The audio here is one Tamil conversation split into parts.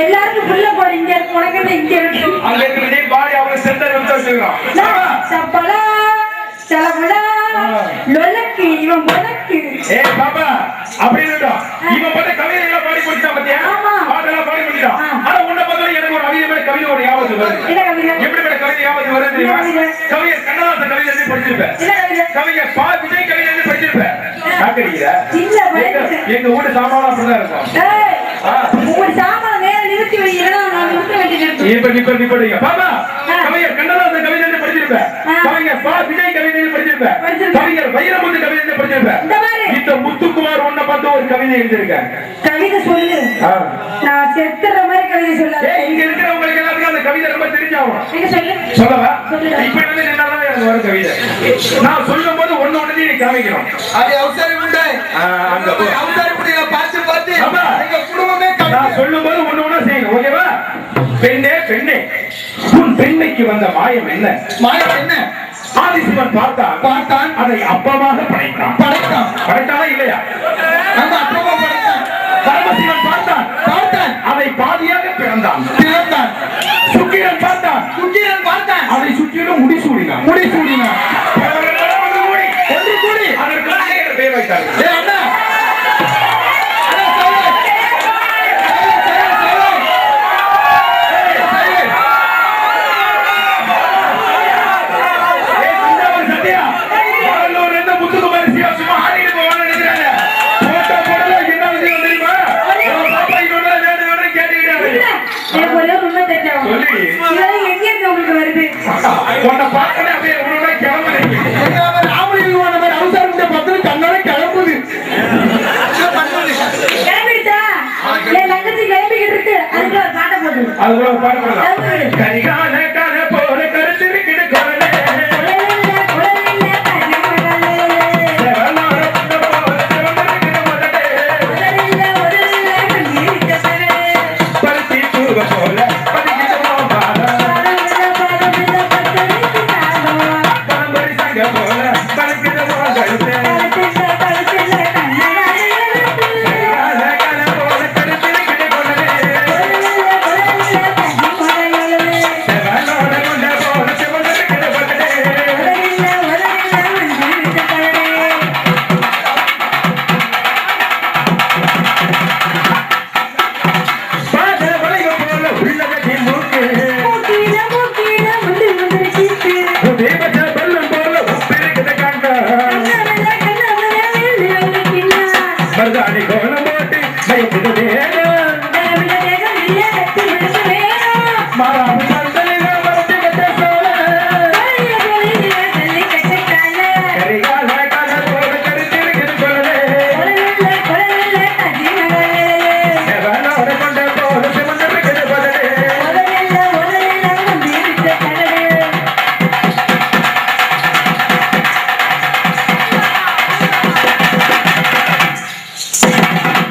எல்லாருக்கும் புள்ள போற இங்க உனக்கு இங்க இருக்கு அங்க இருக்கு பாடி அவங்க சென்டர் வந்து வச்சிருக்கான் சப்பலா சலபலா லொலக்கு இவன் மொனக்கு ஏய் பாபா அப்படி இல்லடா இவன் பட்ட கவிதை எல்லாம் பாடி போட்டா பாத்தியா பாடலாம் பாடி போட்டான் ஆனா உன்ன பார்த்தா எனக்கு ஒரு அவியமான கவிதை ஒரு ஞாபகம் வருது என்ன கவிதை எப்படிப்பட்ட கவிதை ஞாபகம் வருது தெரியுமா கவிஞர் கண்ணதாசன் கவிதை எழுதி படிச்சிருப்பேன் கவிஞர் பா விஜய் கவிதை எழுதி படிச்சிருப்பேன் பாக்கறீங்களா இல்ல எங்க ஊரு சாமான் அப்படிதான் இருக்கும் உங்க சாமான் நேரா நிறுத்தி வைக்கிறேன்னா நான் நிறுத்த வேண்டியது இப்ப பாபா கவிஞர் கண்ணதாசன் கவிதை எழுதி படிச்சிருப்பேன் கவிஞர் பா விஜய் கவிதை எழுதி படிச்சிருப்பேன் கவிஞர் வைரமுத்து கவிதை எழுதி படிச்சிருப்பேன் இந்த முத்துக்குமார் உன்ன பார்த்து ஒரு கவிதை எழுதிருக்காங்க கவிதை சொல்லு நான் செத்துற மாதிரி கவிதை சொல்லாத இங்க இருக்கிறவங்களுக்கு எல்லாத்துக்கும் அந்த கவிதை ரொம்ப தெரிஞ்சாகும் நீங்க சொல்லு சொல்லவா இப்ப வந்து என்னதான் எனக்கு வர கவிதை நான் சொல்லும் போது ஒண்ணு ஒண்ணு நீ காமிக்கணும் அது அவசர முண்டை அங்க அவசர முண்டைய பார்த்து பார்த்து எங்க குடும்பமே நான் சொல்லும் போது ஒண்ணு ஒண்ணு செய்யணும் ஓகேவா பெண்ணே பெண்ணே உன் பெண்மைக்கு வந்த மாயம் என்ன மாயம் என்ன ஆதிசிவன் பார்த்தான் அதை அப்பமாக படைத்தானா இல்லையா அந்த அப்பமா படைத்தான் பரமசிவன் பார்த்தான் அதை பாதியாக பிறந்தான் சுக்கிரன் பார்த்தான் அதை சுற்றிலும் முடிசூடினான் ஒன்று கூடி அதற்கு பேர் வைத்தார்கள் கரிகால கரை போல கருத்திருக்கிற கவலை பருத்தி தூவ போல பரம்பரை சங்க போல பருத்திட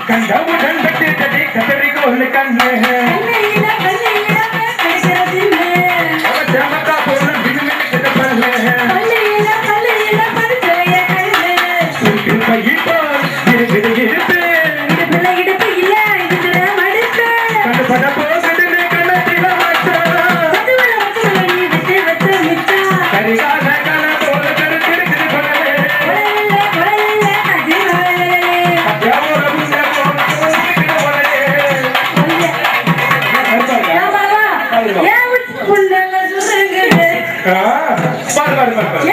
கண்டவுடன் கட்டி கட்டி கத்தரிக்கு ஒரு கண்ணு கண்ணையில கடிக்கிறதில்லை. அவன் சேமத்தா போல மின்னுமின்னு கிடப்பல்ல கல்லையில படுக்கைய கல்லு. திருப்ப இப்போ இருக்குது இருப்பு இடுப்புல இடுப்பு இல்ல, இதுல மடுப்பு. கண்டுபட போகுதுன்னு கண்ணத்தில மாற்றம் மதுவுல நீ விட்டு வச்ச மிச்சம். கரிகால கல போல கருத்திருக்குது கொடலே கொலையில அது வளையலே. அத்தியாவோட புண்ட போல இருக்குது கொடலே ஏமாவா? ஏன் உச்சி புண்டல சுருங்குது?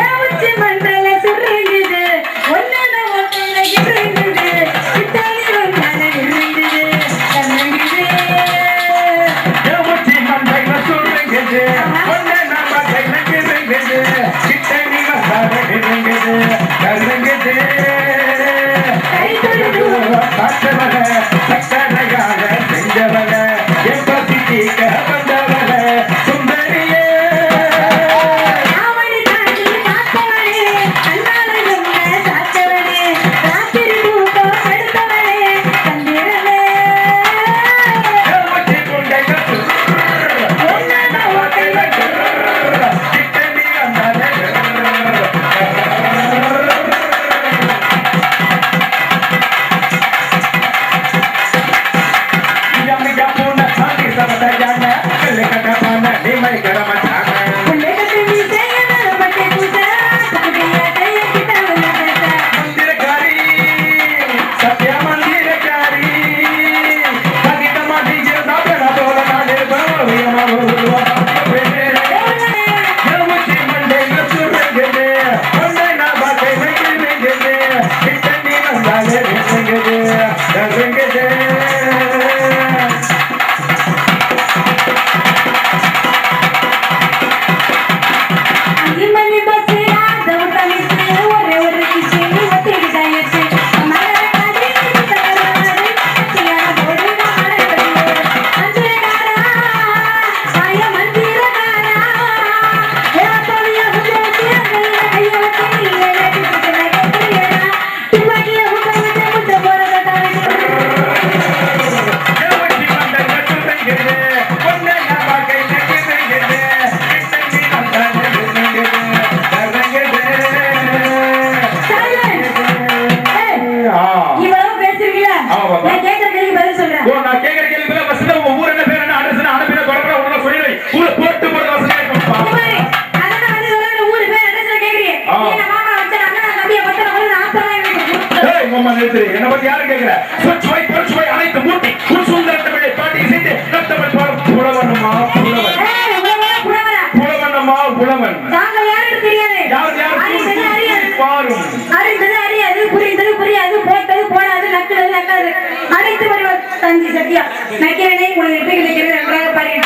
ஏன் உச்சி மண்டல சுருங்குது? ஒன்னத ஒத்தையில இறங்குது. கிட்டாலி வந்தால நின்னுங்குது. கண்ணங்குது. ஆவணி தாண்டி பார்த்தவனே, அண்ணால என்ன சாத்தவனே, ராத்திரி தூக்கம் எடுத்தவனே, தந்திரனே. ஒன்னத ஒத்தையில புள்ளை கட்டி நீ செய்யற பட்டை கூட்ட, புதிய கைய கிட்ட வந்து பேச. அஞ்சுமணி பஸ் ஆதவு தனிச்சு ஒரே ஒரு கிச்சு ஒத்திக்கிட்டாயிச்சு. மலர காதி தகராறு கட்டியான போடு நாடகடியே. அஞ்சலகாரா ஆய மந்திரகாரா ஏத்தவிய உதேசி அங்கல்ல கைய வச்சு ஏலடி குட்டன கேக்குறியடா. துப்பாக்கிய உட்கார்ந்து முட்ட போறத தானே. சைலன்ஸ். ஏய், இவ்வளவு பேசுறீங்களா? ஆமா. நான் கேக்குற கேள்விக்கு பதில் சொல்றேன். நான் கேட்கிற கேள்வி பஸ்ல உங்க ஊர் என்ன பேர் என்ன அட்ரஸ் அனுப்பின தொடர்பு உடனே சொல்லி ஊரை போட்டு போற வசதியா இருக்கும்ப்பா. இந்த மாதிரி, அதான் வந்து சொல்றேன், ஊரு பேர் அட்ரஸ்ல கேக்குறீங்க. ஆ. நீங்க மாமா வச்ச அண்ணன் தம்பிய பத்தன போது நான் ஆத்தமா எனக்கு. ஏய் மாமா நிறுத்து. என்ன பத்தி யாரும் கேக்குற? சுவை பொறுச்சுவை அனைத்து மூட்டி உன் சுந்தர தமிழை பாட்டி செய்து நத்தமிழ் புலவனுமா புலவன் ஏய், உங்களோட புலவரா? புலவனம்மா புலவன் தாங்கள் யாருன்னு தெரியாது. யார் அறிந்தது அறியாது. பாரும் அறிந்தது அறியாது, புரிந்தது புரியாது, போட்டது போடாது, நக்குறது நக்காது. அனைத்து வடிவ தஞ்சி சத்தியா நக்கிறேனே உங்களை எப்படி கிடைக்கிறது நன்றாக பாருங்க.